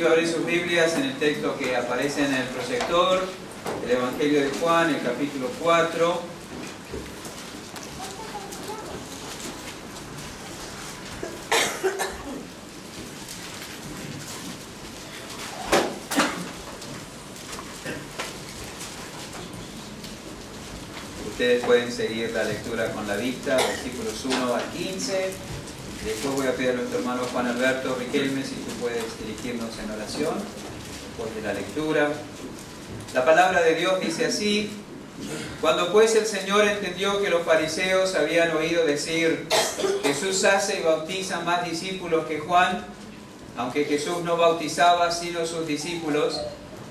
invito a abrir sus Biblias en el texto que aparece en el proyector, el Evangelio de Juan, el capítulo 4. Ustedes pueden seguir la lectura con la vista, versículos 1 al 15. Después voy a pedir a nuestro hermano Juan Alberto Riquelme si tú puedes dirigirnos en oración después de la lectura. La palabra de Dios dice así: cuando pues el Señor entendió que los fariseos habían oído decir, Jesús hace y bautiza más discípulos que Juan, aunque Jesús no bautizaba sino sus discípulos,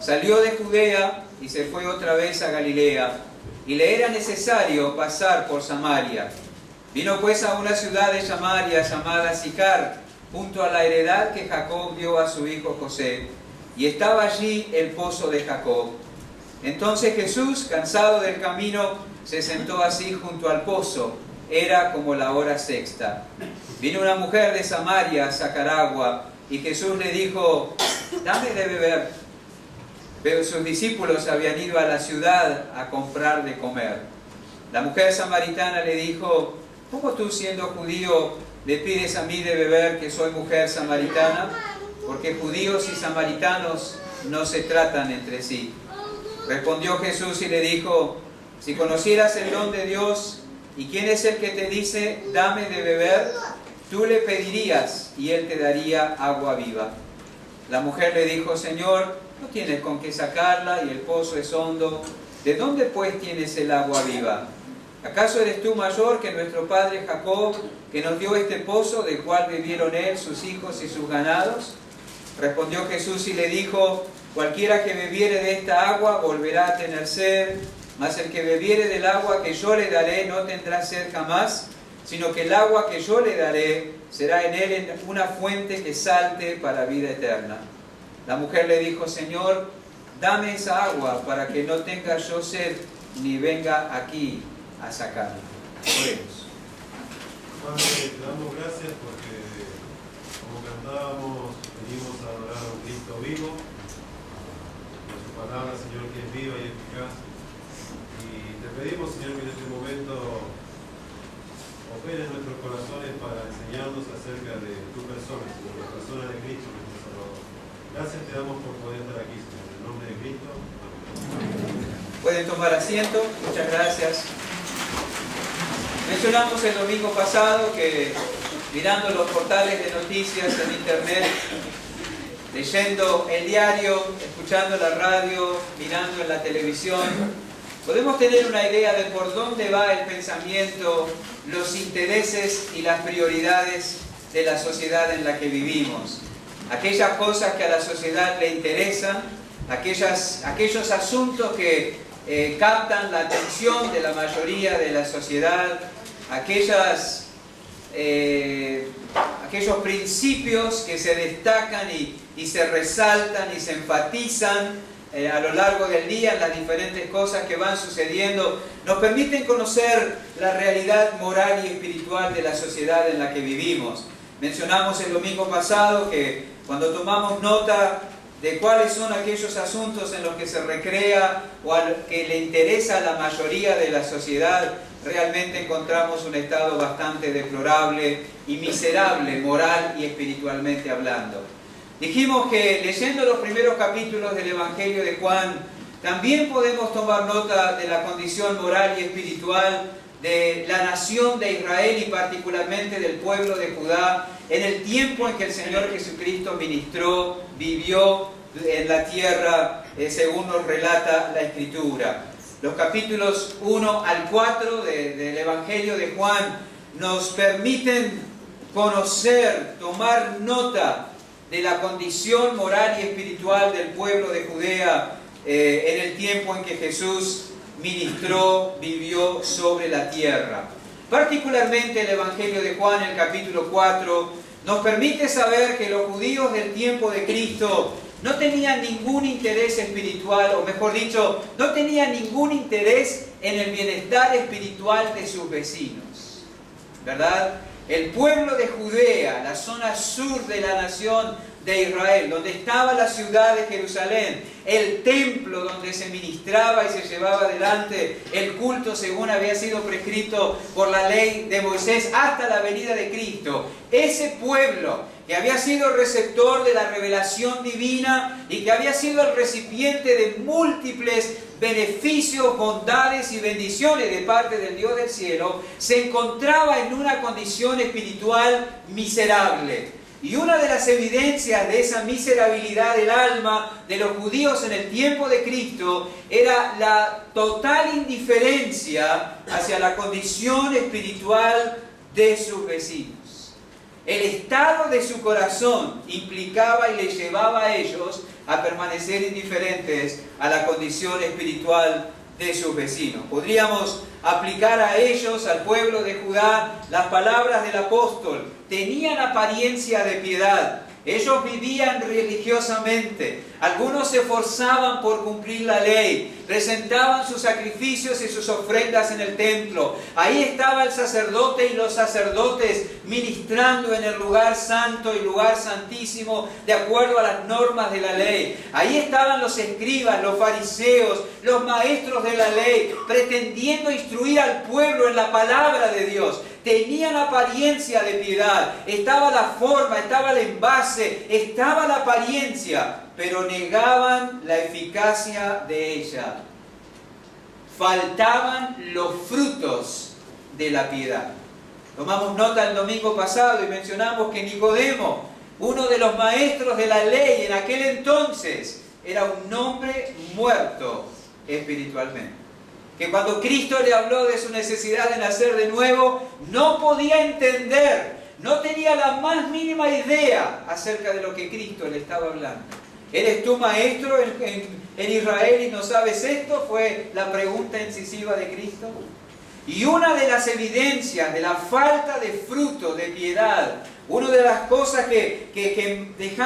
salió de Judea y se fue otra vez a Galilea, y le era necesario pasar por Samaria. Vino pues a una ciudad de Samaria llamada Sicar, junto a la heredad que Jacob dio a su hijo José, y estaba allí el pozo de Jacob. Entonces Jesús, cansado del camino, se sentó así junto al pozo. Era como la hora sexta. Vino una mujer de Samaria a sacar agua, y Jesús le dijo, dame de beber. Pero sus discípulos habían ido a la ciudad a comprar de comer. La mujer samaritana le dijo, ¿cómo tú, siendo judío, le pides a mí de beber, que soy mujer samaritana? Porque judíos y samaritanos no se tratan entre sí. Respondió Jesús y le dijo, si conocieras el don de Dios y quién es el que te dice, dame de beber, tú le pedirías y él te daría agua viva. La mujer le dijo, Señor, no tienes con qué sacarla y el pozo es hondo. ¿De dónde pues tienes el agua viva? ¿Acaso eres tú mayor que nuestro padre Jacob, que nos dio este pozo, del cual bebieron él, sus hijos y sus ganados? Respondió Jesús y le dijo, cualquiera que bebiere de esta agua volverá a tener sed, mas el que bebiere del agua que yo le daré no tendrá sed jamás, sino que el agua que yo le daré será en él una fuente que salte para vida eterna. La mujer le dijo, Señor, dame esa agua para que no tenga yo sed, ni venga aquí a sacarla. Oremos. Padre, te damos gracias porque, como cantábamos, venimos a adorar a un Cristo vivo, por su palabra, Señor, que es viva y eficaz. Y te pedimos, Señor, que en este momento opere en nuestros corazones para enseñarnos acerca de tu persona, Señor, la persona de Cristo, nuestro Salvador. Gracias te damos por poder estar aquí, Señor, en el nombre de Cristo. Amén. Pueden tomar asiento, muchas gracias. Mencionamos el domingo pasado que mirando los portales de noticias en internet, leyendo el diario, escuchando la radio, mirando en la televisión, podemos tener una idea de por dónde va el pensamiento, los intereses y las prioridades de la sociedad en la que vivimos. Aquellas cosas que a la sociedad le interesan, aquellos asuntos que captan la atención de la mayoría de la sociedad, aquellos principios que se destacan y se resaltan y se enfatizan a lo largo del día en las diferentes cosas que van sucediendo, nos permiten conocer la realidad moral y espiritual de la sociedad en la que vivimos. Mencionamos el domingo pasado que cuando tomamos nota de cuáles son aquellos asuntos en los que se recrea o que le interesa a la mayoría de la sociedad, realmente encontramos un estado bastante deplorable y miserable, moral y espiritualmente hablando. Dijimos que leyendo los primeros capítulos del Evangelio de Juan, también podemos tomar nota de la condición moral y espiritual de la nación de Israel y particularmente del pueblo de Judá en el tiempo en que el Señor Jesucristo ministró, vivió en la tierra, según nos relata la Escritura. Los capítulos 1 al 4 del Evangelio de Juan nos permiten conocer, tomar nota de la condición moral y espiritual del pueblo de Judea en el tiempo en que Jesús ministró, vivió sobre la tierra. Particularmente el Evangelio de Juan, el capítulo 4, nos permite saber que los judíos del tiempo de Cristo no tenían ningún interés espiritual, o mejor dicho, no tenían ningún interés en el bienestar espiritual de sus vecinos, ¿verdad? El pueblo de Judea, la zona sur de la nación, de Israel, donde estaba la ciudad de Jerusalén, el templo donde se ministraba y se llevaba adelante el culto según había sido prescrito por la ley de Moisés hasta la venida de Cristo. Ese pueblo que había sido el receptor de la revelación divina y que había sido el recipiente de múltiples beneficios, bondades y bendiciones de parte del Dios del cielo, se encontraba en una condición espiritual miserable. Y una de las evidencias de esa miserabilidad del alma de los judíos en el tiempo de Cristo era la total indiferencia hacia la condición espiritual de sus vecinos. El estado de su corazón implicaba y les llevaba a ellos a permanecer indiferentes a la condición espiritual de sus vecinos. Podríamos aplicar a ellos, al pueblo de Judá, las palabras del apóstol. Tenían apariencia de piedad. Ellos vivían religiosamente. Algunos se esforzaban por cumplir la ley. Presentaban sus sacrificios y sus ofrendas en el templo. Ahí estaba el sacerdote y los sacerdotes ministrando en el lugar santo y lugar santísimo de acuerdo a las normas de la ley. Ahí estaban los escribas, los fariseos, los maestros de la ley, pretendiendo instruir al pueblo en la palabra de Dios. Tenían apariencia de piedad, estaba la forma, estaba el envase, estaba la apariencia, pero negaban la eficacia de ella. Faltaban los frutos de la piedad. Tomamos nota el domingo pasado y mencionamos que Nicodemo, uno de los maestros de la ley en aquel entonces, era un hombre muerto espiritualmente. Que cuando Cristo le habló de su necesidad de nacer de nuevo, no podía entender, no tenía la más mínima idea acerca de lo que Cristo le estaba hablando. ¿Eres tú maestro en Israel y no sabes esto? Fue la pregunta incisiva de Cristo. Y una de las evidencias de la falta de fruto, de piedad, una de las cosas que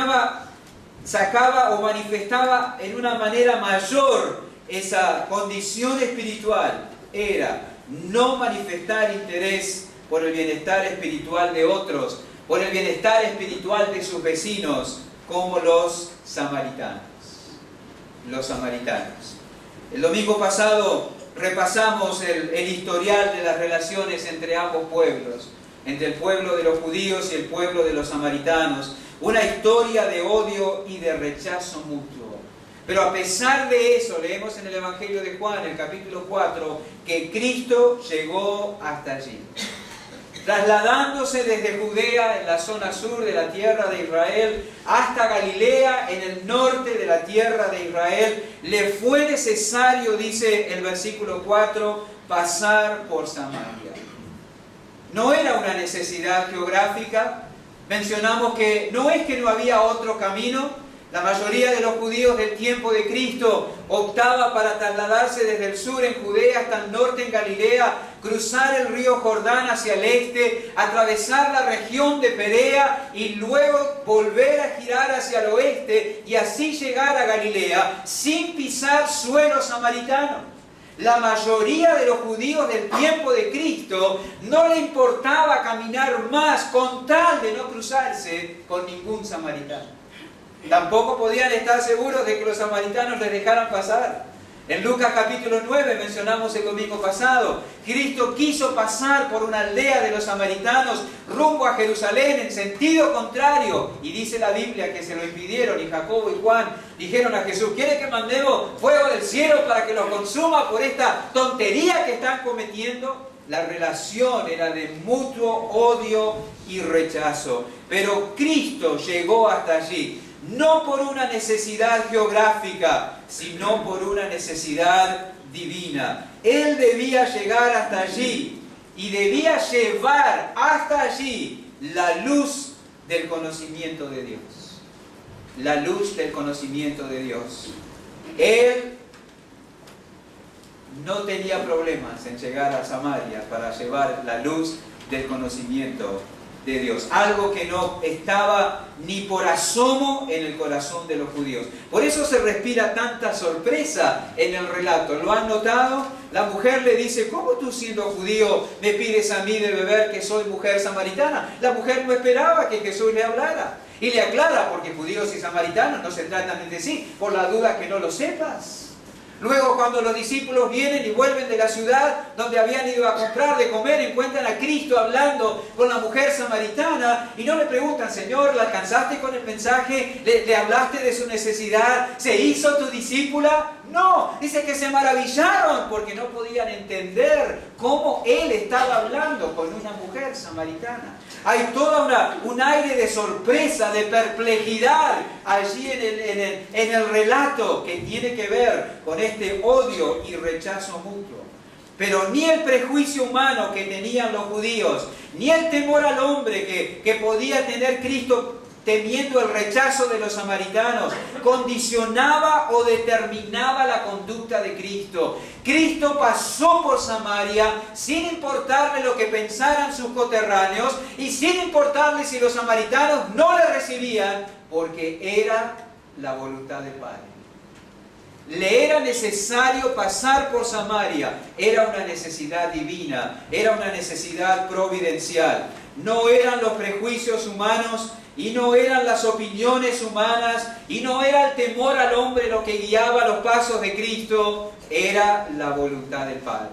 sacaba o manifestaba en una manera mayor esa condición espiritual era no manifestar interés por el bienestar espiritual de otros, por el bienestar espiritual de sus vecinos, como los samaritanos. Los samaritanos. El domingo pasado repasamos el historial de las relaciones entre ambos pueblos, entre el pueblo de los judíos y el pueblo de los samaritanos, una historia de odio y de rechazo mutuo. Pero a pesar de eso, leemos en el Evangelio de Juan, el capítulo 4, que Cristo llegó hasta allí. Trasladándose desde Judea, en la zona sur de la tierra de Israel, hasta Galilea, en el norte de la tierra de Israel, le fue necesario, dice el versículo 4, pasar por Samaria. No era una necesidad geográfica. Mencionamos que no es que no había otro camino. La mayoría de los judíos del tiempo de Cristo optaba para trasladarse desde el sur en Judea hasta el norte en Galilea, cruzar el río Jordán hacia el este, atravesar la región de Perea y luego volver a girar hacia el oeste y así llegar a Galilea sin pisar suelo samaritano. La mayoría de los judíos del tiempo de Cristo no le importaba caminar más con tal de no cruzarse con ningún samaritano. Tampoco podían estar seguros de que los samaritanos les dejaran pasar. En Lucas capítulo 9 mencionamos el domingo pasado, Cristo quiso pasar por una aldea de los samaritanos rumbo a Jerusalén en sentido contrario. Y dice la Biblia que se lo impidieron y Jacobo y Juan dijeron a Jesús, ¿quiere que mandemos fuego del cielo para que los consuma por esta tontería que están cometiendo? La relación era de mutuo odio y rechazo. Pero Cristo llegó hasta allí. No por una necesidad geográfica, sino por una necesidad divina. Él debía llegar hasta allí y debía llevar hasta allí la luz del conocimiento de Dios. La luz del conocimiento de Dios. Él no tenía problemas en llegar a Samaria para llevar la luz del conocimiento de Dios, algo que no estaba ni por asomo en el corazón de los judíos. Por eso se respira tanta sorpresa en el relato. ¿Lo han notado? La mujer le dice: ¿cómo tú, siendo judío, me pides a mí de beber, que soy mujer samaritana? La mujer no esperaba que Jesús le hablara. Y le aclara, porque judíos y samaritanos no se tratan entre sí, por la duda que no lo sepas. Luego, cuando los discípulos vienen y vuelven de la ciudad donde habían ido a comprar de comer, encuentran a Cristo hablando con la mujer samaritana y no le preguntan: Señor, ¿la alcanzaste con el mensaje? ¿Le hablaste de su necesidad? ¿Se hizo tu discípula? No, dice que se maravillaron porque no podían entender cómo Él estaba hablando con una mujer samaritana. Hay todo un aire de sorpresa, de perplejidad allí en el relato que tiene que ver con este odio y rechazo mutuo. Pero ni el prejuicio humano que tenían los judíos, ni el temor al hombre que podía tener Cristo temiendo el rechazo de los samaritanos, condicionaba o determinaba la conducta de Cristo. Cristo pasó por Samaria sin importarle lo que pensaran sus coterráneos y sin importarle si los samaritanos no le recibían, porque era la voluntad del Padre. Le era necesario pasar por Samaria. Era una necesidad divina, era una necesidad providencial. No eran los prejuicios humanos y no eran las opiniones humanas y no era el temor al hombre lo que guiaba los pasos de Cristo, era la voluntad del Padre.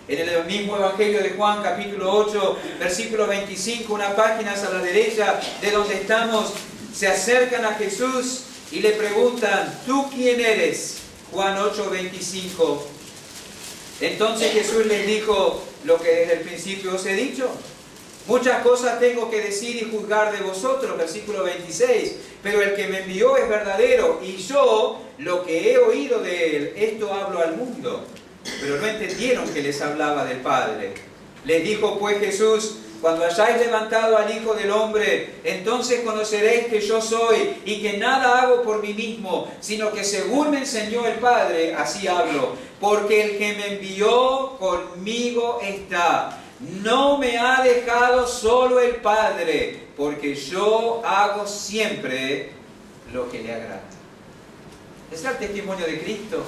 En el mismo Evangelio de Juan, capítulo 8, versículo 25, unas páginas a la derecha de donde estamos, se acercan a Jesús y le preguntan: ¿tú quién eres? Juan 8, 25. Entonces Jesús les dijo lo que desde el principio os he dicho. Muchas cosas tengo que decir y juzgar de vosotros, versículo 26. Pero el que me envió es verdadero, y yo, lo que he oído de él, esto hablo al mundo. Pero no entendieron que les hablaba del Padre. Les dijo pues Jesús: cuando hayáis levantado al Hijo del Hombre, entonces conoceréis que yo soy, y que nada hago por mí mismo, sino que según me enseñó el Padre, así hablo. Porque el que me envió conmigo está. No me ha dejado solo el Padre, porque yo hago siempre lo que le agrada. Es el testimonio de Cristo.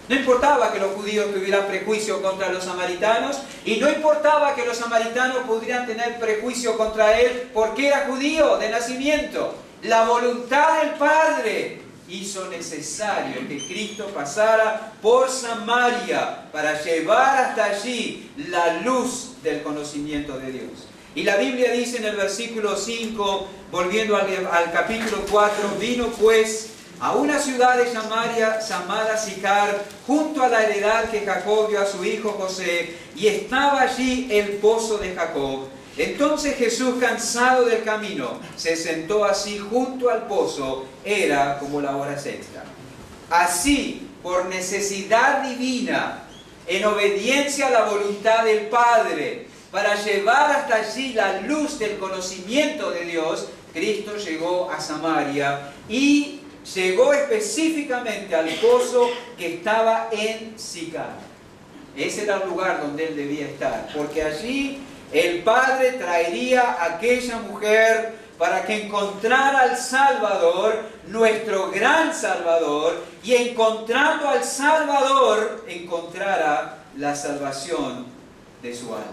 No importaba que los judíos tuvieran prejuicio contra los samaritanos, y no importaba que los samaritanos pudieran tener prejuicio contra él porque era judío de nacimiento. La voluntad del Padre hizo necesario que Cristo pasara por Samaria para llevar hasta allí la luz del conocimiento de Dios. Y la Biblia dice en el versículo 5, volviendo al capítulo 4, vino pues a una ciudad de Samaria llamada Sicar, junto a la heredad que Jacob dio a su hijo José, y estaba allí el pozo de Jacob. Entonces Jesús, cansado del camino, se sentó así junto al pozo. Era como la hora sexta. Así, por necesidad divina, en obediencia a la voluntad del Padre, para llevar hasta allí la luz del conocimiento de Dios, Cristo llegó a Samaria y llegó específicamente al pozo que estaba en Sicar. Ese era el lugar donde él debía estar, porque allí el Padre traería a aquella mujer para que encontrara al Salvador, nuestro gran Salvador, y encontrando al Salvador, encontrara la salvación de su alma.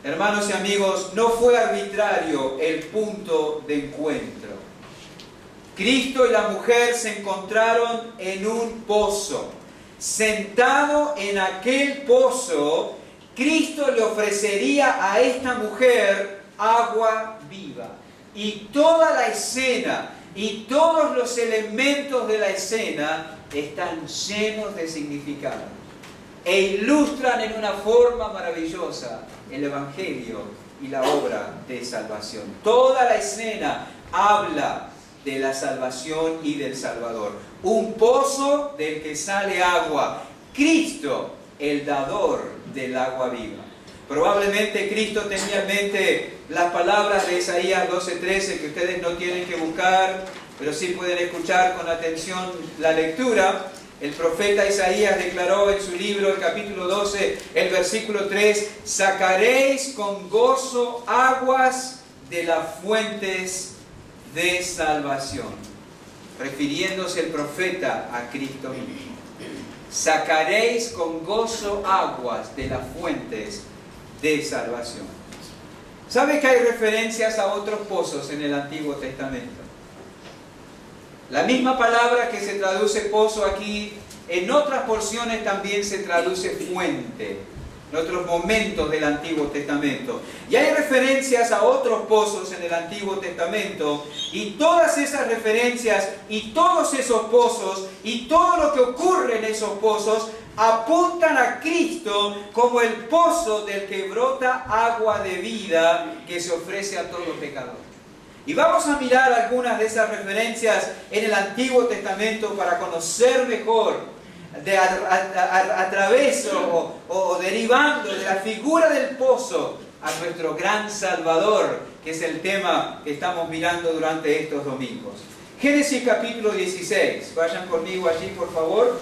Hermanos y amigos, no fue arbitrario el punto de encuentro. Cristo y la mujer se encontraron en un pozo. Sentado en aquel pozo, Cristo le ofrecería a esta mujer agua viva. Y toda la escena y todos los elementos de la escena están llenos de significado e ilustran en una forma maravillosa el Evangelio y la obra de salvación. Toda la escena habla de la salvación y del Salvador. Un pozo del que sale agua. Cristo, el dador del agua viva. Probablemente Cristo tenía en mente las palabras de Isaías 12:13, que ustedes no tienen que buscar, pero sí pueden escuchar con atención la lectura. El profeta Isaías declaró en su libro, el capítulo 12, el versículo 3, sacaréis con gozo aguas de las fuentes de salvación. Refiriéndose el profeta a Cristo mismo. Sacaréis con gozo aguas de las fuentes de salvación. ¿Sabe que hay referencias a otros pozos en el Antiguo Testamento? La misma palabra que se traduce pozo aquí, en otras porciones también se traduce fuente, en otros momentos del Antiguo Testamento. Y hay referencias a otros pozos en el Antiguo Testamento, y todas esas referencias y todos esos pozos y todo lo que ocurre en esos pozos apuntan a Cristo como el pozo del que brota agua de vida que se ofrece a todo pecador. Y vamos a mirar algunas de esas referencias en el Antiguo Testamento para conocer mejor a través o derivando de la figura del pozo a nuestro gran Salvador, que es el tema que estamos mirando durante estos domingos. Génesis capítulo 16, vayan conmigo allí por favor.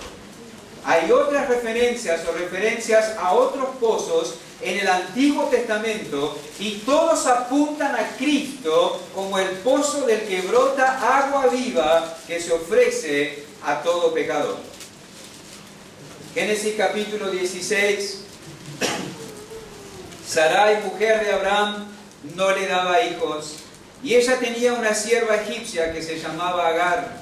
Hay otras referencias o referencias a otros pozos en el Antiguo Testamento y todos apuntan a Cristo como el pozo del que brota agua viva que se ofrece a todo pecador. Génesis capítulo 16. Sarai, mujer de Abraham, no le daba hijos, y ella tenía una sierva egipcia que se llamaba Agar.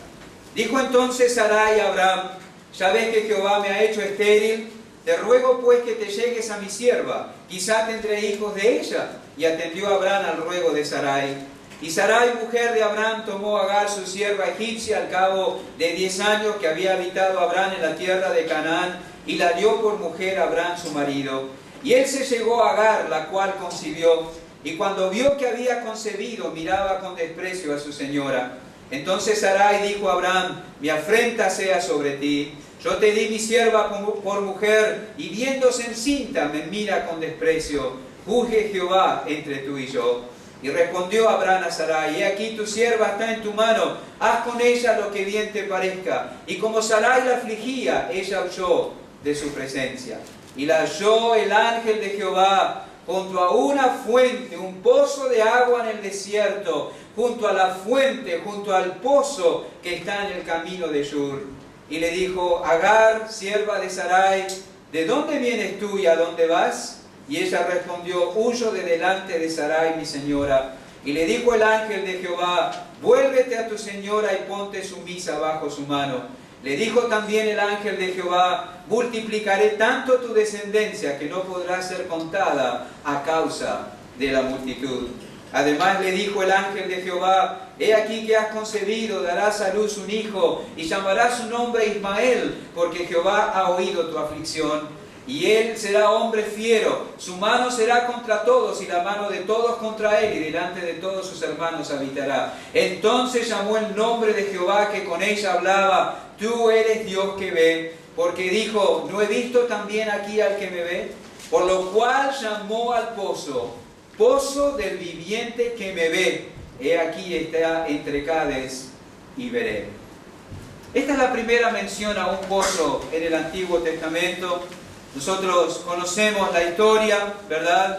Dijo entonces Sarai a Abraham: ya ves que Jehová me ha hecho estéril, te ruego pues que te llegues a mi sierva, quizá tendré hijos de ella. Y atendió Abraham al ruego de Sarai. Y Sarai, mujer de Abraham, tomó a Agar, su sierva egipcia, al cabo de 10 años que había habitado Abraham en la tierra de Canaán, y la dio por mujer a Abraham su marido. Y él se llegó a Agar, la cual concibió, y cuando vio que había concebido, miraba con desprecio a su señora. Entonces Sarai dijo a Abraham: mi afrenta sea sobre ti, yo te di mi sierva por mujer, y viéndose encinta me mira con desprecio. Juzgue Jehová entre tú y yo. Y respondió Abraham a Sarai: he aquí tu sierva está en tu mano, haz con ella lo que bien te parezca. Y como Sarai la afligía, ella huyó de su presencia. Y la halló el ángel de Jehová junto a una fuente, un pozo de agua en el desierto, junto a la fuente, junto al pozo que está en el camino de Shur. Y le dijo: Agar, sierva de Sarai, ¿de dónde vienes tú y a dónde vas? Y ella respondió: huyo de delante de Sarai, mi señora. Y le dijo el ángel de Jehová: vuélvete a tu señora y ponte sumisa bajo su mano. Le dijo también el ángel de Jehová: multiplicaré tanto tu descendencia que no podrá ser contada a causa de la multitud. Además le dijo el ángel de Jehová: he aquí que has concebido, darás a luz un hijo, y llamarás su nombre Ismael, porque Jehová ha oído tu aflicción. Y él será hombre fiero, su mano será contra todos, y la mano de todos contra él, y delante de todos sus hermanos habitará. Entonces llamó el nombre de Jehová que con ella hablaba: tú eres Dios que ve, porque dijo: ¿no he visto también aquí al que me ve? Por lo cual llamó al pozo: pozo del viviente que me ve. He aquí está entre Cades y Beré. Esta es la primera mención a un pozo en el Antiguo Testamento. Nosotros conocemos la historia, ¿verdad?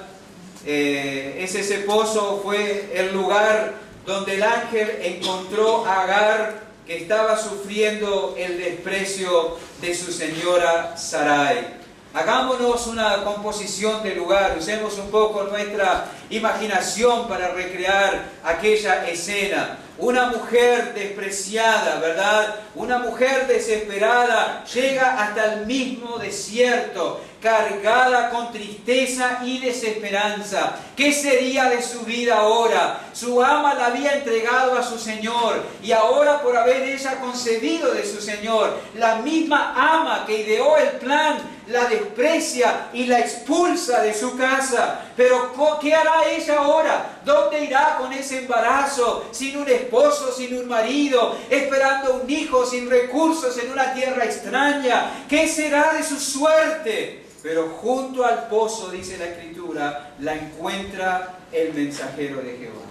Ese pozo fue el lugar donde el ángel encontró a Agar, que estaba sufriendo el desprecio de su señora Sarai. Hagámonos una composición del lugar, usemos un poco nuestra imaginación para recrear aquella escena. Una mujer despreciada, ¿verdad? Una mujer desesperada llega hasta el mismo desierto, cargada con tristeza y desesperanza. ¿Qué sería de su vida ahora? Su ama la había entregado a su Señor, y ahora, por haber ella concebido de su Señor, la misma ama que ideó el plan la desprecia y la expulsa de su casa. Pero ¿qué hará ella ahora? ¿Dónde irá con ese embarazo? Sin un esposo, sin un marido, esperando un hijo, sin recursos, en una tierra extraña. ¿Qué será de su suerte? Pero junto al pozo, dice la Escritura, la encuentra el mensajero de Jehová.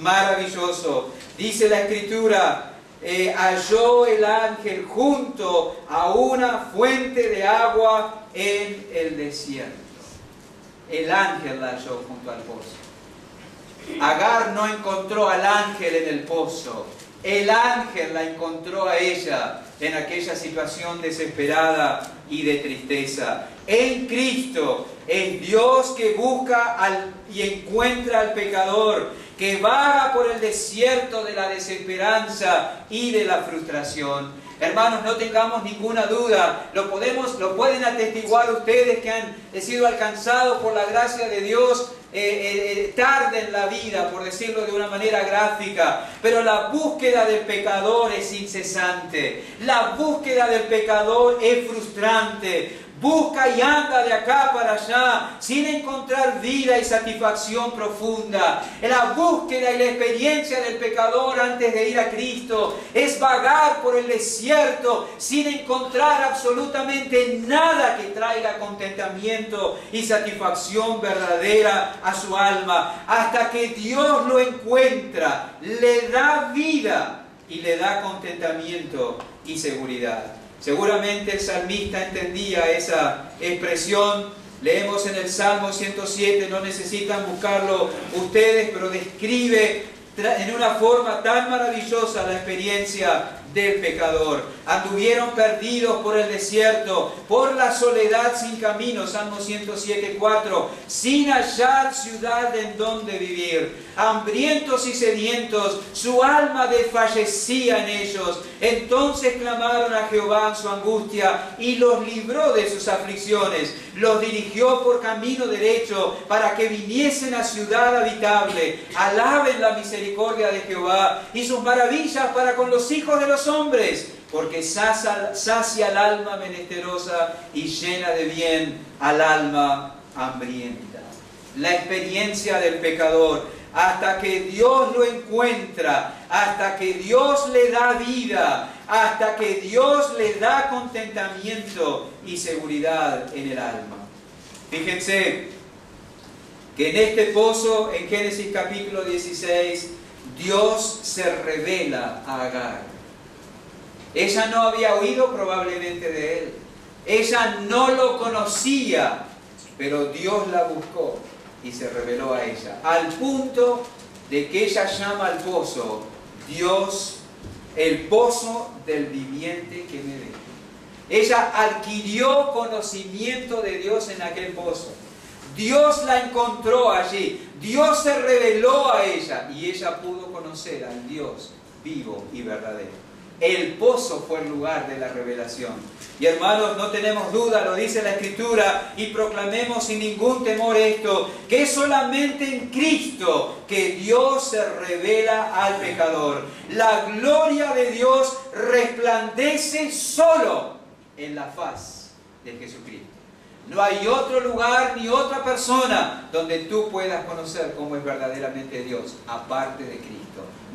Maravilloso. Dice la Escritura halló el ángel junto a una fuente de agua en el desierto. El ángel la halló junto al pozo. Agar no encontró al ángel en el pozo. El ángel la encontró a ella en aquella situación desesperada y de tristeza. En Cristo es Dios que busca y encuentra al pecador, que vaga por el desierto de la desesperanza y de la frustración. Hermanos, no tengamos ninguna duda, lo pueden atestiguar ustedes que han sido alcanzados por la gracia de Dios tarde en la vida, por decirlo de una manera gráfica, pero la búsqueda del pecador es incesante, la búsqueda del pecador es frustrante. Busca y anda de acá para allá sin encontrar vida y satisfacción profunda. La búsqueda y la experiencia del pecador antes de ir a Cristo es vagar por el desierto sin encontrar absolutamente nada que traiga contentamiento y satisfacción verdadera a su alma, hasta que Dios lo encuentra, le da vida y le da contentamiento y seguridad. Seguramente el salmista entendía esa expresión. Leemos en el Salmo 107, no necesitan buscarlo ustedes, pero describe en una forma tan maravillosa la experiencia del pecador. Anduvieron perdidos por el desierto, por la soledad sin camino, Salmo 107:4, sin hallar ciudad en donde vivir. Hambrientos y sedientos, su alma desfallecía en ellos. Entonces clamaron a Jehová en su angustia y los libró de sus aflicciones. Los dirigió por camino derecho para que viniesen a ciudad habitable. Alaben la misericordia de Jehová y sus maravillas para con los hijos de los hombres, porque sacia al alma menesterosa y llena de bien al alma hambrienta. La experiencia del pecador, hasta que Dios lo encuentra, hasta que Dios le da vida, hasta que Dios le da contentamiento y seguridad en el alma. Fíjense que en este pozo, en Génesis capítulo 16, Dios se revela a Agar. Ella no había oído probablemente de él. Ella no lo conocía, pero Dios la buscó y se reveló a ella. Al punto de que ella llama al pozo, Dios, el pozo del viviente que me ve. Ella adquirió conocimiento de Dios en aquel pozo. Dios la encontró allí. Dios se reveló a ella y ella pudo conocer al Dios vivo y verdadero. El pozo fue el lugar de la revelación. Y hermanos, no tenemos duda, lo dice la Escritura, y proclamemos sin ningún temor esto, que es solamente en Cristo que Dios se revela al pecador. La gloria de Dios resplandece solo en la faz de Jesucristo. No hay otro lugar ni otra persona donde tú puedas conocer cómo es verdaderamente Dios, aparte de Cristo.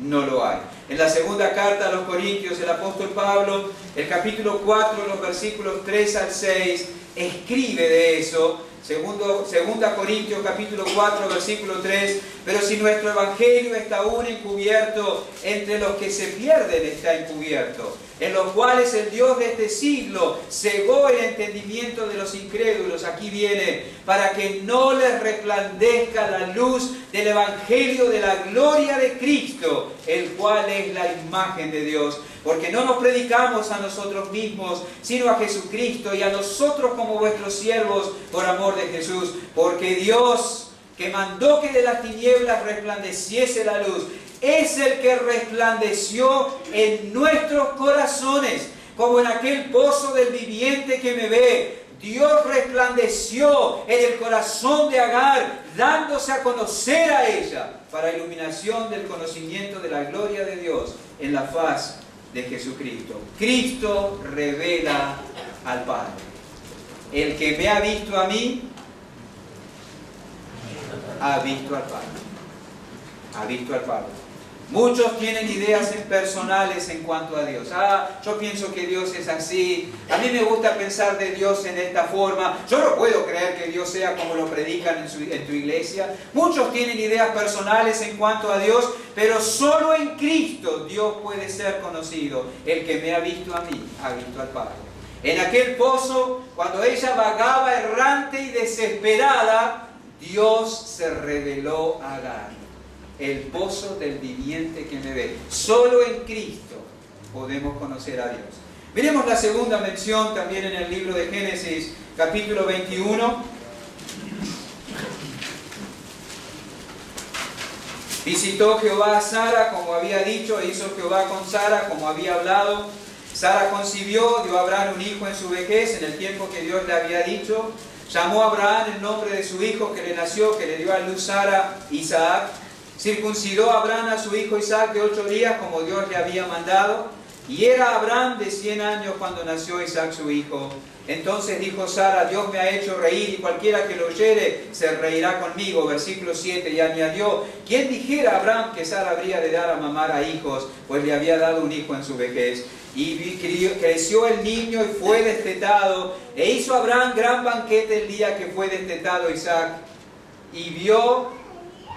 No lo hay. En la segunda carta a los Corintios, el apóstol Pablo, el capítulo 4, los versículos 3 al 6, escribe de eso. Segunda Corintios capítulo 4 versículo 3, pero si nuestro evangelio está aún encubierto, entre los que se pierden está encubierto, en los cuales el Dios de este siglo cegó el entendimiento de los incrédulos, aquí viene, para que no les resplandezca la luz del evangelio de la gloria de Cristo, el cual es la imagen de Dios. Porque no nos predicamos a nosotros mismos, sino a Jesucristo y a nosotros como vuestros siervos por amor de Jesús. Porque Dios, que mandó que de las tinieblas resplandeciese la luz, es el que resplandeció en nuestros corazones, como en aquel pozo del viviente que me ve. Dios resplandeció en el corazón de Agar, dándose a conocer a ella, para iluminación del conocimiento de la gloria de Dios en la faz de Jesucristo. Cristo revela al Padre. El que me ha visto a mí, ha visto al Padre. Ha visto al Padre. Muchos tienen ideas personales en cuanto a Dios. Yo pienso que Dios es así. A mí me gusta pensar de Dios en esta forma. Yo no puedo creer que Dios sea como lo predican en tu iglesia. Muchos tienen ideas personales en cuanto a Dios, pero solo en Cristo Dios puede ser conocido. El que me ha visto a mí, ha visto al Padre. En aquel pozo, cuando ella vagaba errante y desesperada, Dios se reveló a Agar. El pozo del viviente que me ve. Solo en Cristo podemos conocer a Dios. Miremos la segunda mención también en el libro de Génesis, capítulo 21. Visitó Jehová a Sara como había dicho, e hizo Jehová con Sara como había hablado. Sara concibió, dio a Abraham un hijo en su vejez, en el tiempo que Dios le había dicho. Llamó a Abraham el nombre de su hijo que le nació, que le dio a luz Sara, Isaac. Circuncidó a Abraham a su hijo Isaac de 8 días, como Dios le había mandado. Y era Abraham de 100 años cuando nació Isaac su hijo. Entonces dijo Sara, Dios me ha hecho reír, y cualquiera que lo oyere se reirá conmigo. Versículo 7, y añadió, ¿quién dijera a Abraham que Sara habría de dar a mamar a hijos? Pues le había dado un hijo en su vejez. Y creció el niño y fue destetado. E hizo Abraham gran banquete el día que fue destetado Isaac. Y vio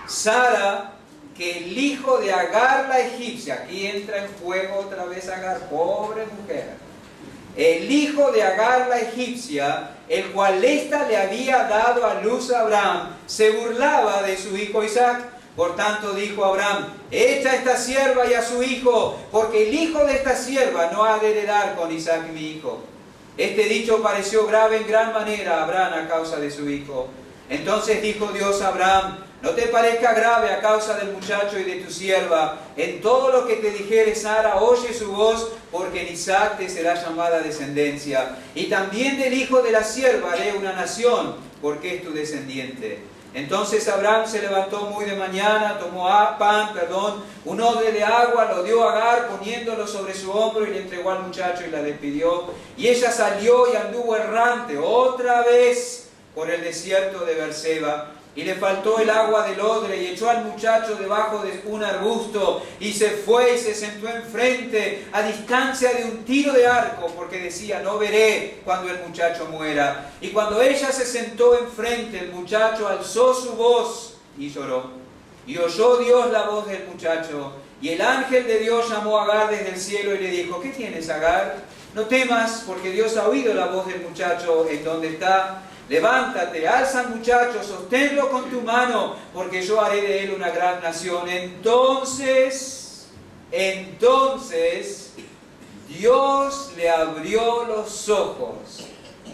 Sara que el hijo de Agar la egipcia, aquí entra en juego otra vez Agar, pobre mujer, el hijo de Agar la egipcia, el cual ésta le había dado a luz a Abraham, se burlaba de su hijo Isaac. Por tanto dijo Abraham, echa a esta sierva y a su hijo, porque el hijo de esta sierva no ha de heredar con Isaac mi hijo. Este dicho pareció grave en gran manera a Abraham a causa de su hijo. Entonces dijo Dios a Abraham, no te parezca grave a causa del muchacho y de tu sierva. En todo lo que te dijere Sara, oye su voz, porque en Isaac te será llamada descendencia. Y también del hijo de la sierva haré una nación, porque es tu descendiente. Entonces Abraham se levantó muy de mañana, tomó un odre de agua, lo dio a Agar, poniéndolo sobre su hombro, y le entregó al muchacho y la despidió. Y ella salió y anduvo errante otra vez por el desierto de Beerseba. Y le faltó el agua del odre, y echó al muchacho debajo de un arbusto, y se fue y se sentó enfrente, a distancia de un tiro de arco, porque decía, no veré cuando el muchacho muera. Y cuando ella se sentó enfrente, el muchacho alzó su voz y lloró. Y oyó Dios la voz del muchacho, y el ángel de Dios llamó a Agar desde el cielo y le dijo, ¿qué tienes, Agar? No temas, porque Dios ha oído la voz del muchacho en donde está. Levántate, alza al muchacho, sosténlo con tu mano, porque yo haré de él una gran nación. Entonces, Dios le abrió los ojos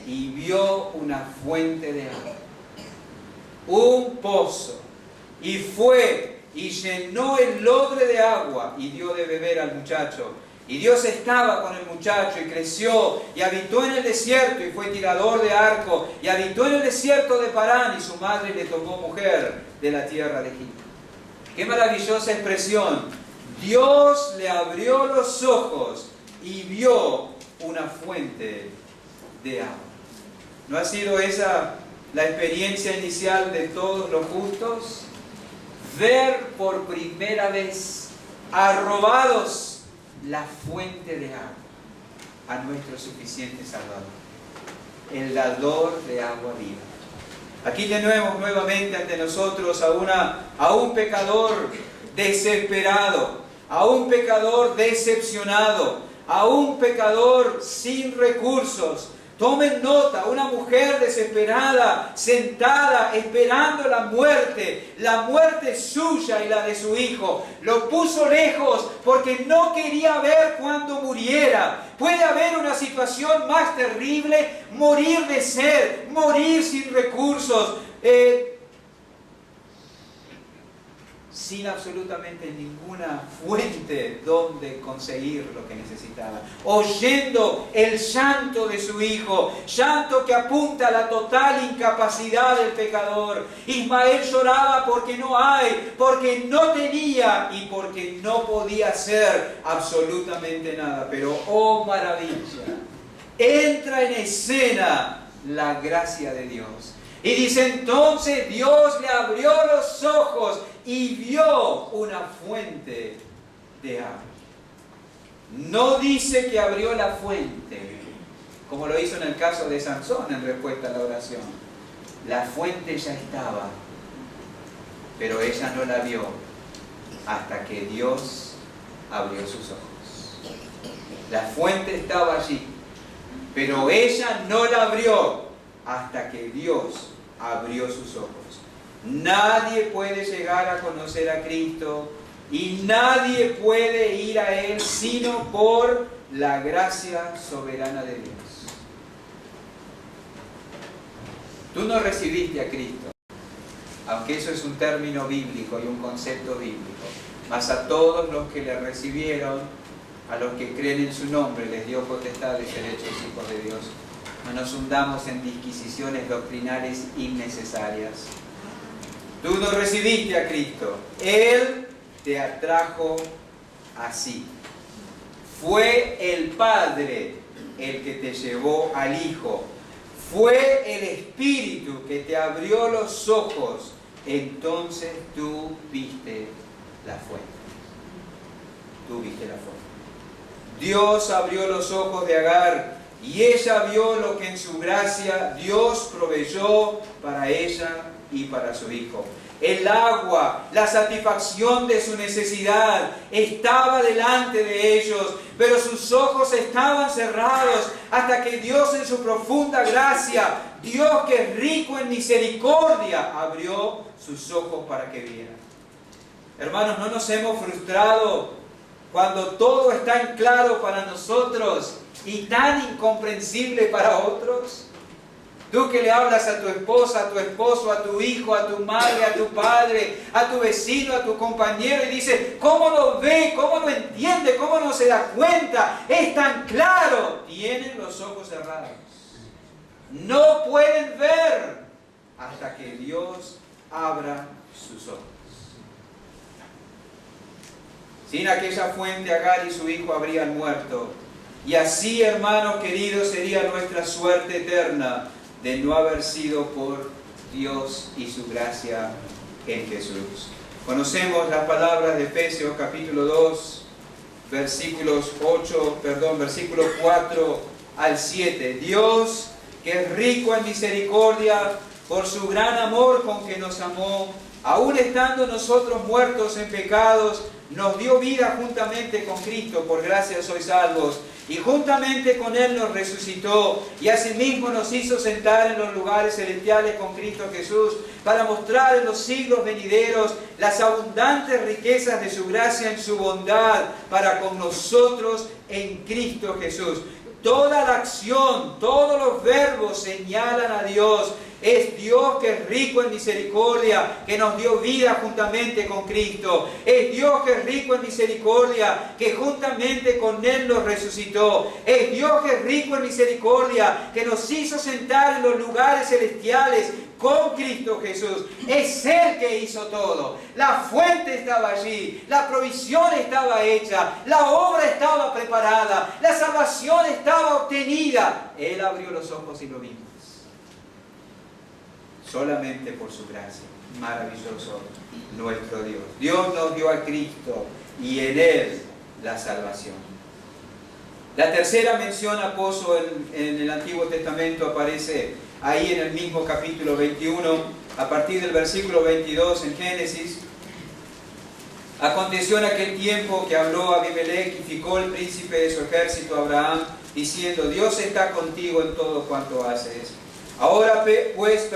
y vio una fuente de agua, un pozo, y fue y llenó el odre de agua y dio de beber al muchacho. Y Dios estaba con el muchacho y creció y habitó en el desierto y fue tirador de arco y habitó en el desierto de Parán, y su madre le tomó mujer de la tierra de Egipto. Qué maravillosa expresión. Dios le abrió los ojos y vio una fuente de agua. ¿No ha sido esa la experiencia inicial de todos los justos? Ver por primera vez, arrobados, la fuente de agua, a nuestro suficiente Salvador, el dador de agua viva. Aquí tenemos nuevamente ante nosotros a un pecador desesperado, a un pecador decepcionado, a un pecador sin recursos. Tomen nota, una mujer desesperada, sentada, esperando la muerte suya y la de su hijo. Lo puso lejos porque no quería ver cuando muriera. Puede haber una situación más terrible, morir de sed, morir sin recursos, sin absolutamente ninguna fuente donde conseguir lo que necesitaba. Oyendo el llanto de su hijo, llanto que apunta a la total incapacidad del pecador. Ismael lloraba porque no hay, porque no tenía y porque no podía hacer absolutamente nada. Pero, oh maravilla, entra en escena la gracia de Dios. Y dice, entonces Dios le abrió los ojos y vio una fuente de agua. No dice que abrió la fuente, como lo hizo en el caso de Sansón en respuesta a la oración. La fuente ya estaba, pero ella no la vio hasta que Dios abrió sus ojos. La fuente estaba allí, pero ella no la abrió hasta que Dios abrió sus ojos. Nadie puede llegar a conocer a Cristo y nadie puede ir a Él sino por la gracia soberana de Dios. Tú no recibiste a Cristo, aunque eso es un término bíblico y un concepto bíblico, mas a todos los que le recibieron, a los que creen en su nombre, les dio potestad de ser hechos hijos de Dios. No nos hundamos en disquisiciones doctrinales innecesarias. Tú no recibiste a Cristo, Él te atrajo así. Fue el Padre el que te llevó al Hijo. Fue el Espíritu que te abrió los ojos. Entonces tú viste la fuente. Tú viste la fuente. Dios abrió los ojos de Agar y ella vio lo que en su gracia Dios proveyó para ella y para su hijo. El agua, la satisfacción de su necesidad estaba delante de ellos, pero sus ojos estaban cerrados hasta que Dios en su profunda gracia, Dios que es rico en misericordia, abrió sus ojos para que vieran. Hermanos, ¿no nos hemos frustrado cuando todo está en claro para nosotros y tan incomprensible para otros? Tú que le hablas a tu esposa, a tu esposo, a tu hijo, a tu madre, a tu padre, a tu vecino, a tu compañero y dices, ¿cómo lo ve? ¿Cómo lo entiende? ¿Cómo no se da cuenta? Es tan claro. Tienen los ojos cerrados. No pueden ver hasta que Dios abra sus ojos. Sin aquella fuente, Agar y su hijo habrían muerto. Y así, hermanos queridos, sería nuestra suerte eterna de no haber sido por Dios y su gracia en Jesús. Conocemos las palabras de Efesios capítulo 2, versículos 4 al 7. Dios, que es rico en misericordia, por su gran amor con que nos amó, aun estando nosotros muertos en pecados, nos dio vida juntamente con Cristo, por gracia sois salvos. Y juntamente con Él nos resucitó y asimismo nos hizo sentar en los lugares celestiales con Cristo Jesús para mostrar en los siglos venideros las abundantes riquezas de su gracia en su bondad para con nosotros en Cristo Jesús. Toda la acción, todos los verbos señalan a Dios. Es Dios que es rico en misericordia, que nos dio vida juntamente con Cristo. Es Dios que es rico en misericordia, que juntamente con Él nos resucitó. Es Dios que es rico en misericordia, que nos hizo sentar en los lugares celestiales con Cristo Jesús. Es Él que hizo todo. La fuente estaba allí, la provisión estaba hecha, la obra estaba preparada, la salvación estaba obtenida. Él abrió los ojos y lo vimos. Solamente por su gracia. Maravilloso nuestro Dios. Dios nos dio a Cristo y en Él la salvación. La tercera mención a pozo en el Antiguo Testamento aparece ahí en el mismo capítulo 21, a partir del versículo 22 en Génesis. Aconteció en aquel tiempo que habló Abimelech y Ficol, el príncipe de su ejército, a Abraham, diciendo, Dios está contigo en todo cuanto haces. Ahora pues,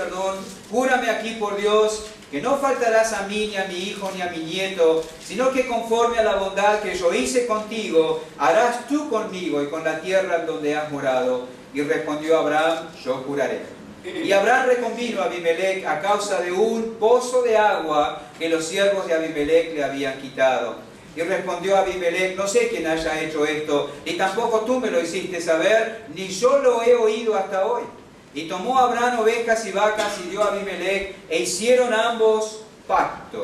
júrame aquí por Dios, que no faltarás a mí, ni a mi hijo, ni a mi nieto, sino que conforme a la bondad que yo hice contigo, harás tú conmigo y con la tierra en donde has morado. Y respondió Abraham, yo juraré. Y Abraham reconvino a Abimelech a causa de un pozo de agua que los siervos de Abimelech le habían quitado. Y respondió Abimelech, no sé quién haya hecho esto, y tampoco tú me lo hiciste saber, ni yo lo he oído hasta hoy. Y tomó Abraham ovejas y vacas y dio a Abimelech, e hicieron ambos pacto.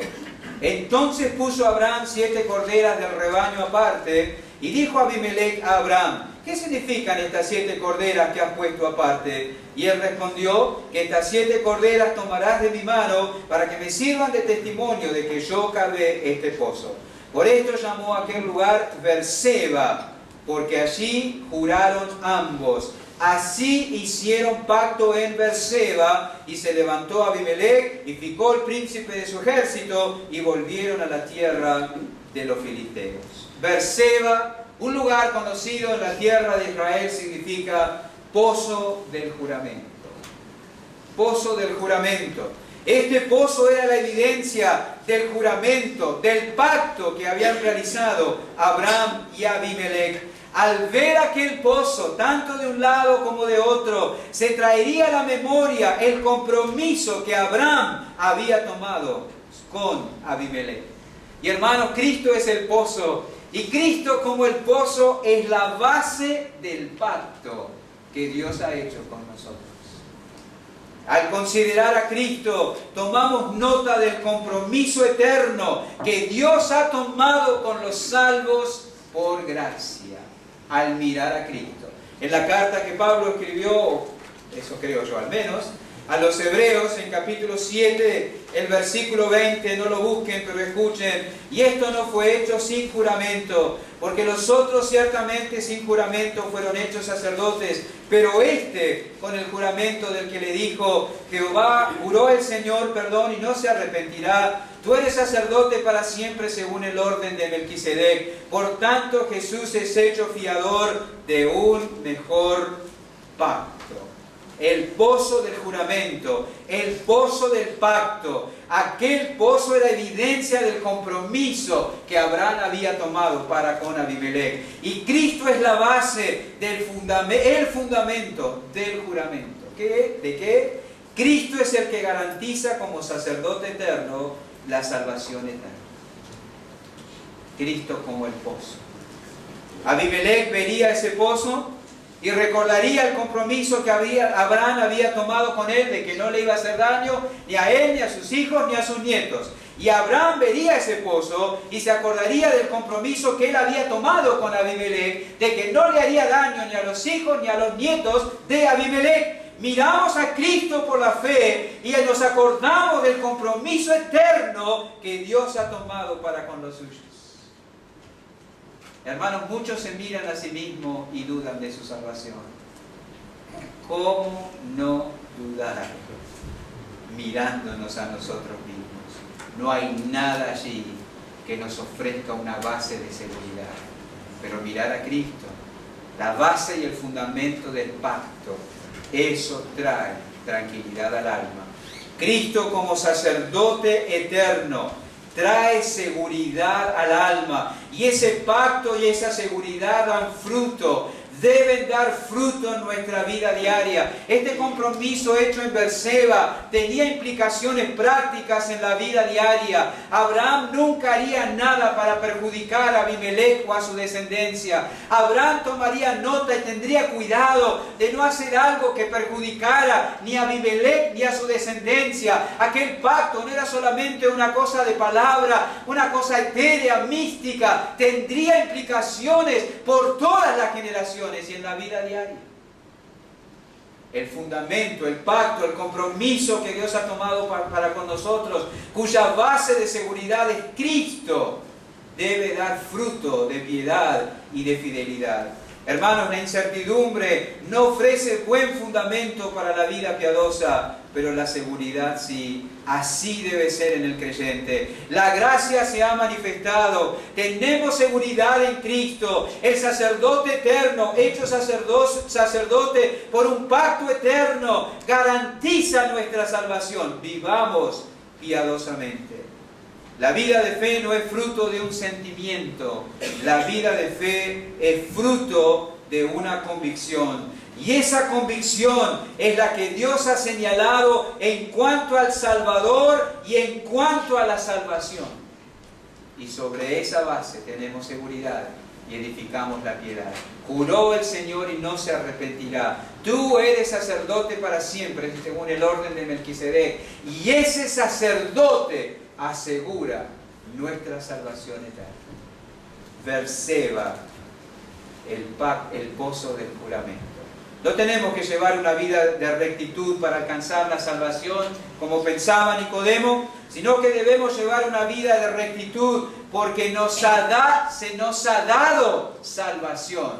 Entonces puso Abraham 7 corderas del rebaño aparte, Y dijo Abimelech a Abraham: ¿qué significan estas 7 corderas que has puesto aparte? Y él respondió: que estas 7 corderas tomarás de mi mano para que me sirvan de testimonio de que yo cavé este pozo. Por esto llamó a aquel lugar Berseba, porque allí juraron ambos. Así hicieron pacto en Berseba, y se levantó Abimelech y Ficol el príncipe de su ejército, y volvieron a la tierra de los filisteos. Berseba, un lugar conocido en la tierra de Israel, significa pozo del juramento. Pozo del juramento. Este pozo era la evidencia del juramento, del pacto que habían realizado Abraham y Abimelech. Al ver aquel pozo, tanto de un lado como de otro, se traería a la memoria el compromiso que Abraham había tomado con Abimelech. Y hermanos, Cristo es el pozo, y Cristo como el pozo es la base del pacto que Dios ha hecho con nosotros. Al considerar a Cristo, tomamos nota del compromiso eterno que Dios ha tomado con los salvos por gracia, al mirar a Cristo. En la carta que Pablo escribió, eso creo yo al menos, a los Hebreos, en capítulo 7, el versículo 20, no lo busquen, pero escuchen: y esto no fue hecho sin juramento, porque los otros ciertamente sin juramento fueron hechos sacerdotes, pero este con el juramento del que le dijo: Jehová juró el Señor, perdón, y no se arrepentirá. Tú eres sacerdote para siempre según el orden de Melquisedec. Por tanto, Jesús es hecho fiador de un mejor pacto. El pozo del juramento, el pozo del pacto, aquel pozo era evidencia del compromiso que Abraham había tomado para con Abimelech. Y Cristo es la base del fundamento del juramento. ¿De qué? Cristo es el que garantiza como sacerdote eterno la salvación eterna. Cristo como el pozo. Abimelech vería ese pozo y recordaría el compromiso que Abraham había tomado con él de que no le iba a hacer daño ni a él, ni a sus hijos, ni a sus nietos. Y Abraham vería ese pozo y se acordaría del compromiso que él había tomado con Abimelech de que no le haría daño ni a los hijos ni a los nietos de Abimelech. Miramos a Cristo por la fe y nos acordamos del compromiso eterno que Dios ha tomado para con los suyos. Hermanos, muchos se miran a sí mismos y dudan de su salvación. ¿Cómo no dudar mirándonos a nosotros mismos? No hay nada allí que nos ofrezca una base de seguridad. Pero mirar a Cristo, la base y el fundamento del pacto, eso trae tranquilidad al alma. Cristo como sacerdote eterno trae seguridad al alma, y ese pacto y esa seguridad dan fruto, deben dar fruto en nuestra vida diaria. Este compromiso hecho en Berseba tenía implicaciones prácticas en la vida diaria. Abraham nunca haría nada para perjudicar a Abimelech o a su descendencia. Abraham tomaría nota y tendría cuidado de no hacer algo que perjudicara ni a Abimelech ni a su descendencia. Aquel pacto no era solamente una cosa de palabra, una cosa etérea, mística. Tendría implicaciones por todas las generaciones y en la vida diaria. El fundamento, el pacto, el compromiso que Dios ha tomado para con nosotros, cuya base de seguridad es Cristo, debe dar fruto de piedad y de fidelidad. Hermanos, la incertidumbre no ofrece buen fundamento para la vida piadosa, pero la seguridad sí. Así debe ser en el creyente. La gracia se ha manifestado. Tenemos seguridad en Cristo. El sacerdote eterno, hecho sacerdote por un pacto eterno, garantiza nuestra salvación. Vivamos piadosamente. La vida de fe no es fruto de un sentimiento. La vida de fe es fruto de una convicción. Y esa convicción es la que Dios ha señalado en cuanto al Salvador y en cuanto a la salvación. Y sobre esa base tenemos seguridad y edificamos la piedad. Juró el Señor y no se arrepentirá. Tú eres sacerdote para siempre, según el orden de Melquisedec. Y ese sacerdote asegura nuestra salvación eterna. Berseba, el pozo del juramento. No tenemos que llevar una vida de rectitud para alcanzar la salvación, como pensaba Nicodemo, sino que debemos llevar una vida de rectitud porque se nos ha dado salvación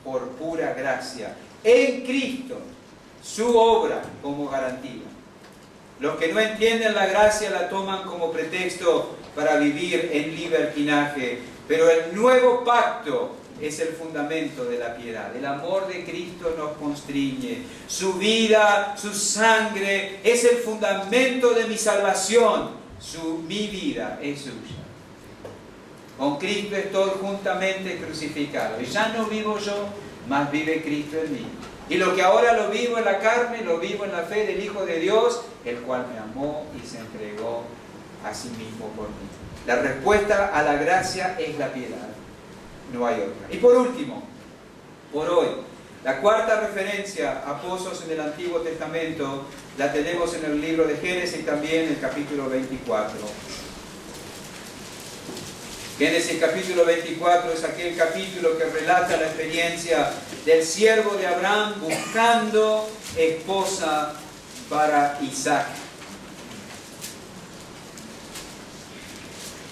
por pura gracia en Cristo, su obra como garantía. Los que no entienden la gracia la toman como pretexto para vivir en libertinaje, pero el nuevo pacto es el fundamento de la piedad. El amor de Cristo nos constriñe. Su vida, su sangre es el fundamento de mi salvación. Mi vida es suya. Con Cristo estoy juntamente crucificado. Y ya no vivo yo, mas vive Cristo en mí. Y lo que ahora lo vivo en la carne, lo vivo en la fe del Hijo de Dios, el cual me amó y se entregó a sí mismo por mí. La respuesta a la gracia es la piedad. No hay otra. Y por último, por hoy, la cuarta referencia a pozos en el Antiguo Testamento la tenemos en el libro de Génesis, también en el capítulo 24. Génesis capítulo 24 es aquel capítulo que relata la experiencia del siervo de Abraham buscando esposa para Isaac.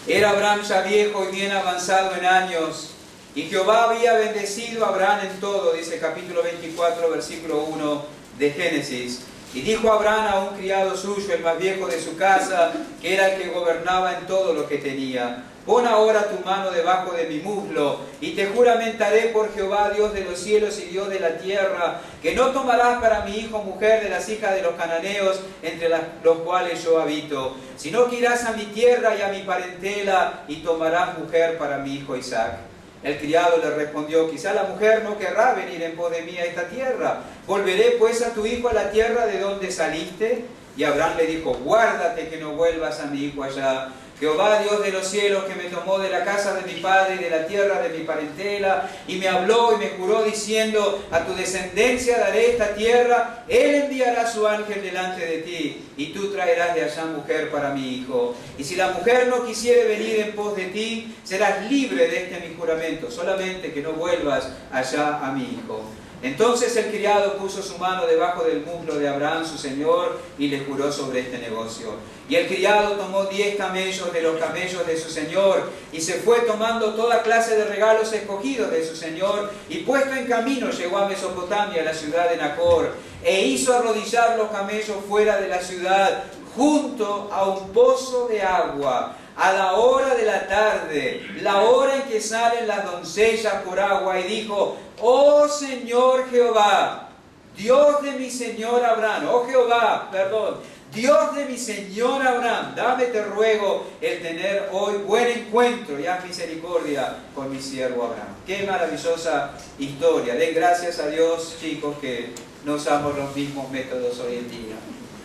Era Abraham ya viejo y bien avanzado en años, y Jehová había bendecido a Abraham en todo, dice capítulo 24, versículo 1 de Génesis. Y dijo Abraham a un criado suyo, el más viejo de su casa, que era el que gobernaba en todo lo que tenía: pon ahora tu mano debajo de mi muslo, y te juramentaré por Jehová, Dios de los cielos y Dios de la tierra, que no tomarás para mi hijo mujer de las hijas de los cananeos, entre los cuales yo habito, sino que irás a mi tierra y a mi parentela, y tomarás mujer para mi hijo Isaac. El criado le respondió: quizá la mujer no querrá venir en pos de mí a esta tierra. ¿Volveré pues a tu hijo a la tierra de donde saliste? Y Abraham le dijo: guárdate que no vuelvas a mi hijo allá. Jehová, Dios de los cielos, que me tomó de la casa de mi padre y de la tierra de mi parentela, y me habló y me juró diciendo: a tu descendencia daré esta tierra, él enviará su ángel delante de ti, y tú traerás de allá mujer para mi hijo. Y si la mujer no quisiere venir en pos de ti, serás libre de este mi juramento, solamente que no vuelvas allá a mi hijo. Entonces el criado puso su mano debajo del muslo de Abraham, su señor, y le juró sobre este negocio. Y el criado tomó 10 camellos de los camellos de su señor, y se fue tomando toda clase de regalos escogidos de su señor, y puesto en camino llegó a Mesopotamia, a la ciudad de Nacor, e hizo arrodillar los camellos fuera de la ciudad, junto a un pozo de agua, a la hora de la tarde, la hora en que salen las doncellas por agua, y dijo: oh Señor Jehová, Dios de mi señor Abraham, oh Jehová, perdón, Dios de mi señor Abraham, dame, te ruego, el tener hoy buen encuentro y haz misericordia con mi siervo Abraham. Qué maravillosa historia. Den gracias a Dios, chicos, que no usamos los mismos métodos hoy en día,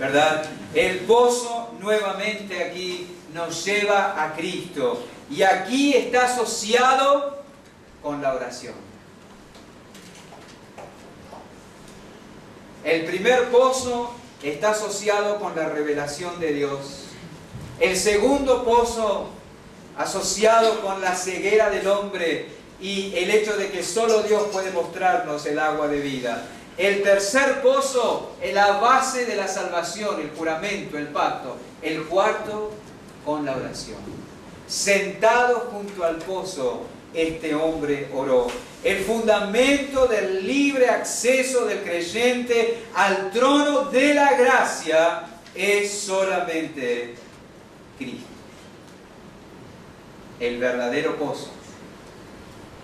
¿verdad? El pozo nuevamente aquí nos lleva a Cristo, y aquí está asociado con la oración. El primer pozo está asociado con la revelación de Dios. El segundo pozo asociado con la ceguera del hombre y el hecho de que solo Dios puede mostrarnos el agua de vida. El tercer pozo es la base de la salvación, el juramento, el pacto. El cuarto, con la oración. Sentado junto al pozo, este hombre oró. El fundamento del libre acceso del creyente al trono de la gracia es solamente Cristo. El verdadero pozo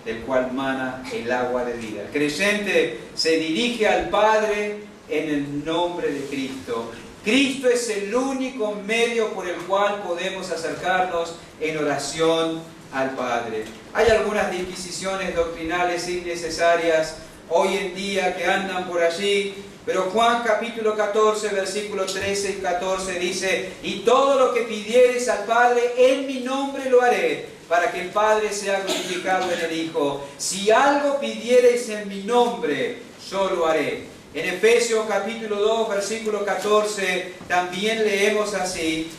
del cual mana el agua de vida. El creyente se dirige al Padre en el nombre de Cristo. Cristo es el único medio por el cual podemos acercarnos en oración al Padre. Hay algunas disquisiciones doctrinales innecesarias hoy en día que andan por allí, pero Juan capítulo 14, versículo 13 y 14 dice: y todo lo que pidiereis al Padre en mi nombre lo haré, para que el Padre sea glorificado en el Hijo. Si algo pidiereis en mi nombre, yo lo haré. En Efesios capítulo 2, versículo 14, también leemos así: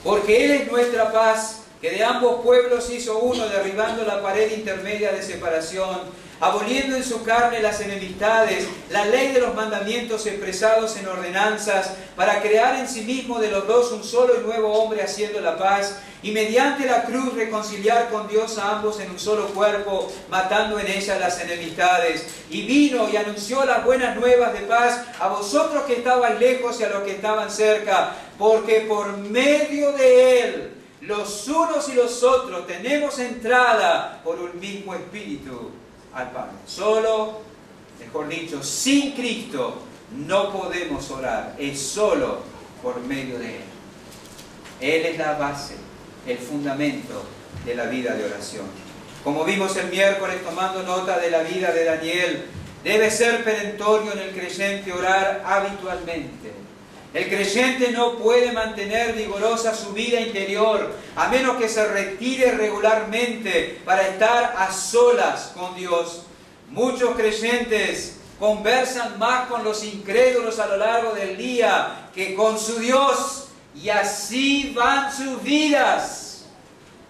porque Él es nuestra paz, que de ambos pueblos hizo uno, derribando la pared intermedia de separación, aboliendo en su carne las enemistades, la ley de los mandamientos expresados en ordenanzas, para crear en sí mismo de los dos un solo y nuevo hombre, haciendo la paz, y mediante la cruz reconciliar con Dios a ambos en un solo cuerpo, matando en ella las enemistades. Y vino y anunció las buenas nuevas de paz a vosotros que estabais lejos y a los que estaban cerca, porque por medio de Él los unos y los otros tenemos entrada por un mismo Espíritu al Padre. Solo, mejor dicho, sin Cristo no podemos orar. Es solo por medio de Él. Él es la base, el fundamento de la vida de oración. Como vimos el miércoles tomando nota de la vida de Daniel, debe ser perentorio en el creyente orar habitualmente. El creyente no puede mantener vigorosa su vida interior a menos que se retire regularmente para estar a solas con Dios. Muchos creyentes conversan más con los incrédulos a lo largo del día que con su Dios, y así van sus vidas.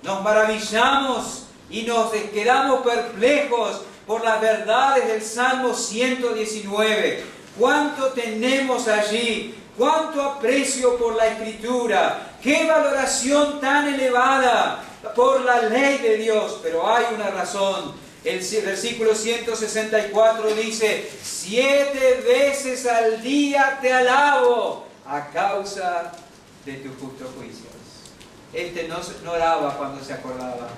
Nos maravillamos y nos quedamos perplejos por las verdades del Salmo 119. ¿Cuánto tenemos allí? ¡Cuánto aprecio por la Escritura! ¡Qué valoración tan elevada por la ley de Dios! Pero hay una razón. El versículo 164 dice: 7 veces al día te alabo a causa de tus justos juicios. Este no oraba cuando se acordaba,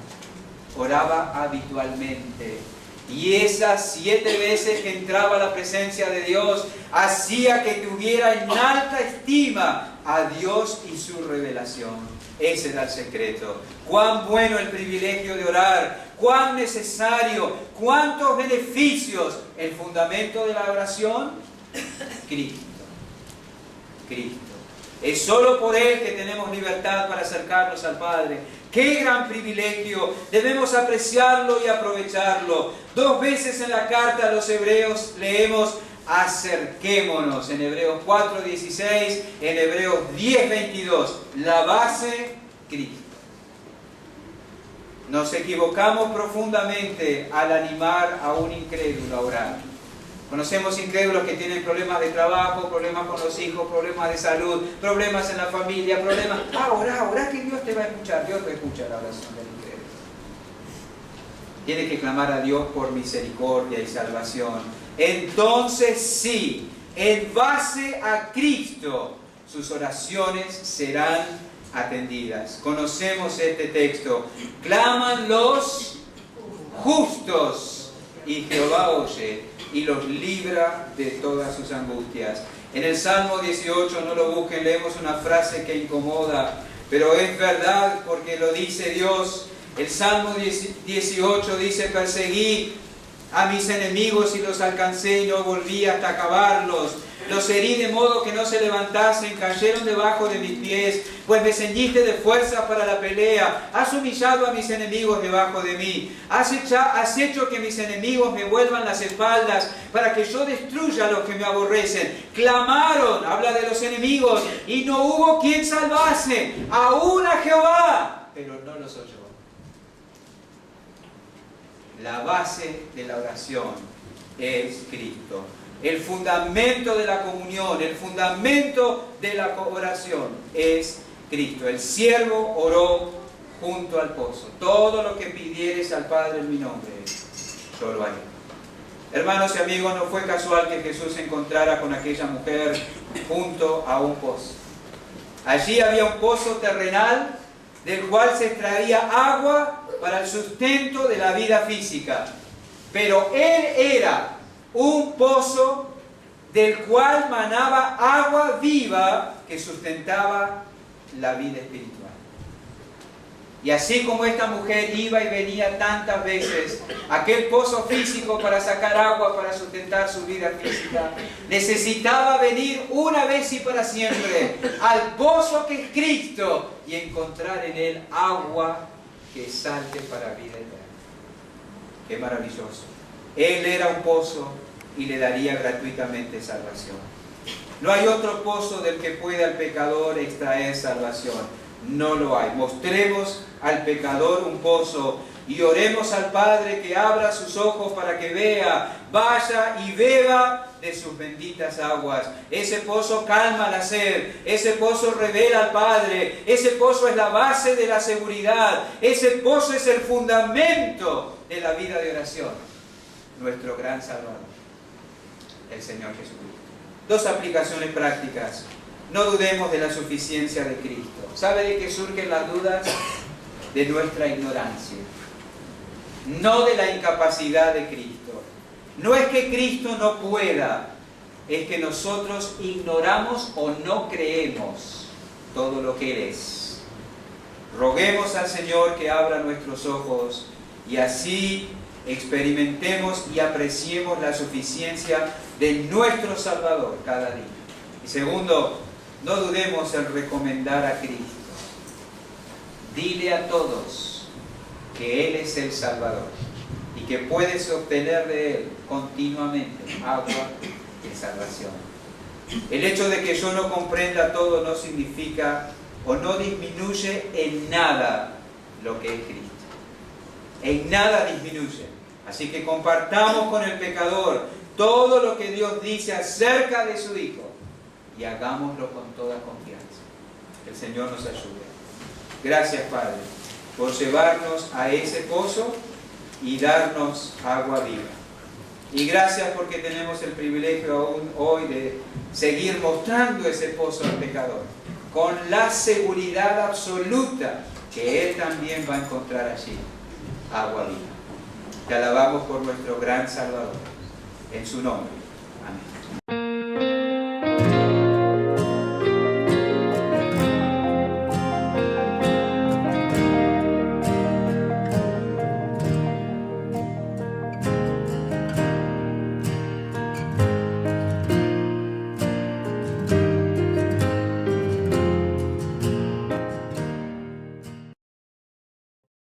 oraba habitualmente. Y esas 7 veces que entraba a la presencia de Dios hacía que tuviera en alta estima a Dios y su revelación. Ese era el secreto. Cuán bueno el privilegio de orar, cuán necesario, cuántos beneficios. El fundamento de la oración, Cristo. Cristo. Es solo por Él que tenemos libertad para acercarnos al Padre. ¡Qué gran privilegio! Debemos apreciarlo y aprovecharlo. 2 veces en la carta a los Hebreos leemos: acerquémonos, en Hebreos 4:16, en Hebreos 10:22. La base, Cristo. Nos equivocamos profundamente al animar a un incrédulo a orar. Conocemos incrédulos que tienen problemas de trabajo, problemas con los hijos, problemas de salud, problemas en la familia, problemas... orá que Dios te va a escuchar. Dios te escucha la oración del incrédulo. Tiene que clamar a Dios por misericordia y salvación. Entonces sí, en base a Cristo, sus oraciones serán atendidas. Conocemos este texto. Claman los justos y Jehová oye y los libra de todas sus angustias. En el Salmo 18, no lo busquen, leemos una frase que incomoda, pero es verdad porque lo dice Dios. El Salmo 18 dice: perseguí a mis enemigos y los alcancé y no volví hasta acabarlos. Los herí de modo que no se levantasen, cayeron debajo de mis pies, pues me ceñiste de fuerza para la pelea. Has humillado a mis enemigos debajo de mí. Has hecho que mis enemigos me vuelvan las espaldas, para que yo destruya a los que me aborrecen. Clamaron, habla de los enemigos, y no hubo quien salvase, aún a Jehová, pero no los oyó. La base de la oración es Cristo. El fundamento de la comunión, el fundamento de la oración es Cristo. El siervo oró junto al pozo. Todo lo que pidieres al Padre en mi nombre, yo lo haré. Hermanos y amigos, no fue casual que Jesús se encontrara con aquella mujer junto a un pozo. Allí había un pozo terrenal del cual se extraía agua para el sustento de la vida física. Pero Él era un pozo del cual manaba agua viva que sustentaba la vida espiritual. Y así como esta mujer iba y venía tantas veces a aquel pozo físico para sacar agua para sustentar su vida física, necesitaba venir una vez y para siempre al pozo que es Cristo y encontrar en Él agua que salte para vida eterna. ¡Qué maravilloso! Él era un pozo y le daría gratuitamente salvación. No hay otro pozo del que pueda el pecador extraer salvación. no lo hay. Mostremos al pecador un pozo y oremos al Padre que abra sus ojos para que vea, vaya y beba de sus benditas aguas. Ese pozo calma la sed, ese pozo revela al Padre, ese pozo es la base de la seguridad, ese pozo es el fundamento de la vida de oración. Nuestro gran Salvador, el Señor Jesucristo. Dos aplicaciones prácticas. No dudemos de la suficiencia de Cristo. ¿Sabe de qué surgen las dudas? De nuestra ignorancia. No de la incapacidad de Cristo. No es que Cristo no pueda, es que nosotros ignoramos o no creemos todo lo que Él es. Roguemos al Señor que abra nuestros ojos y así experimentemos y apreciemos la suficiencia de nuestro Salvador cada día. Y segundo, no dudemos en recomendar a Cristo. Dile a todos que Él es el Salvador y que puedes obtener de Él continuamente agua de salvación. El hecho de que yo no comprenda todo no significa o no disminuye en nada lo que es Cristo. En nada disminuye. Así que compartamos con el pecador todo lo que Dios dice acerca de su Hijo y hagámoslo con toda confianza. Que el Señor nos ayude. Gracias, Padre, por llevarnos a ese pozo y darnos agua viva. Y gracias porque tenemos el privilegio aún hoy de seguir mostrando ese pozo al pecador, con la seguridad absoluta que Él también va a encontrar allí agua viva. Te alabamos por nuestro gran Salvador. En su nombre. Amén.